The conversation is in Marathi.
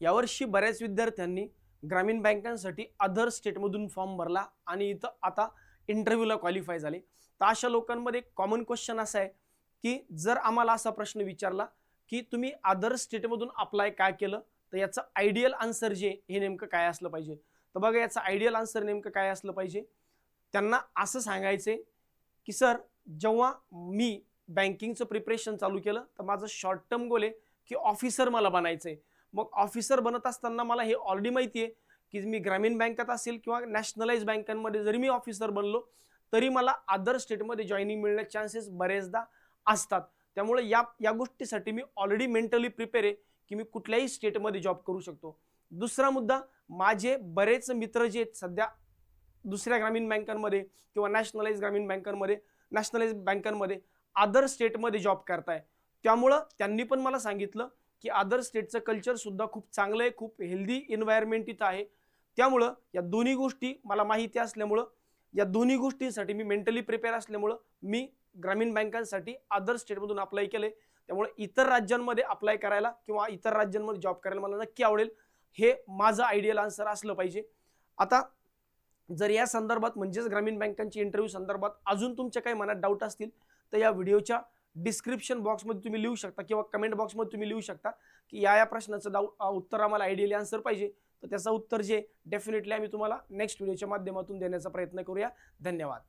यावर्षी बऱ्याच विद्यार्थ्यांनी ग्रामीण बँकांसाठी अदर स्टेटमधून फॉर्म भरला आणि इथं आता इंटरव्ह्यूला क्वालिफाय झाले. तर अशा लोकांमध्ये कॉमन क्वेश्चन असा आहे की जर आम्हाला असा प्रश्न विचारला की तुम्ही अदर स्टेटमधून अप्लाय काय केलं, तर याचं आयडियल आन्सर जे हे नेमकं काय असलं पाहिजे. तर बघा याचं आयडियल आन्सर नेमकं काय असलं पाहिजे. त्यांना असं सांगायचे की सर, जेव्हा मी बँकिंगचं प्रिपरेशन चालू केलं तर माझं शॉर्ट टर्म गोल आहे की ऑफिसर मला बनायचं आहे. मग ऑफिसर बनत असताना मला हे ऑलरेडी माहिती आहे की मी ग्रामीण बँकेत असेल किंवा नॅशनलाइज बँकांमध्ये जरी मी ऑफिसर बनलो तरी मला अदर स्टेटमध्ये जॉईनिंग मिळण्याचे चान्सेस बरेचदा असतात. त्यामुळे या गोष्टीसाठी मी ऑलरेडी मेंटली प्रिपेअर आहे की मी कुठल्याही स्टेटमध्ये जॉब करू शकतो. दुसरा मुद्दा, माझे बरेच मित्र जे सध्या दुसऱ्या ग्रामीण बँकांमध्ये किंवा नॅशनलाइज बँकांमध्ये अदर स्टेटमध्ये जॉब करताय, त्यामुळं त्यांनी पण मला सांगितलं की अदर स्टेटचं कल्चर सुद्धा खूप चांगलं आहे, खूप हेल्दी एन्व्हायरमेंट इथं आहे. त्यामुळं या दोन्ही गोष्टी मला माहिती असल्यामुळं, या दोन्ही गोष्टींसाठी मी मेंटली प्रिपेअर असल्यामुळं मी ग्रामीण बँकांसाठी अदर स्टेटमधून अप्लाय केले. त्यामुळे इतर राज्यांमध्ये अप्लाय करायला किंवा इतर राज्यांमध्ये जॉब करायला मला नक्की आवडेल. हे माझं आयडियल आन्सर असलं पाहिजे. आता जर या संदर्भात म्हणजेच ग्रामीण बँकांची इंटरव्ह्यू संदर्भात अजून तुमच्या काही मनात डाऊट असतील तर या व्हिडिओच्या डिस्क्रिप्शन बॉक्समध्ये तुम्ही लिहू शकता किंवा कमेंट बॉक्समध्ये तुम्ही लिहू शकता की या प्रश्नाचं उत्तर आम्हाला आयडियली आन्सर पाहिजे. तर त्याचं उत्तर जे डेफिनेटली आम्ही तुम्हाला नेक्स्ट व्हिडिओच्या माध्यमातून देण्याचा प्रयत्न करूया. धन्यवाद.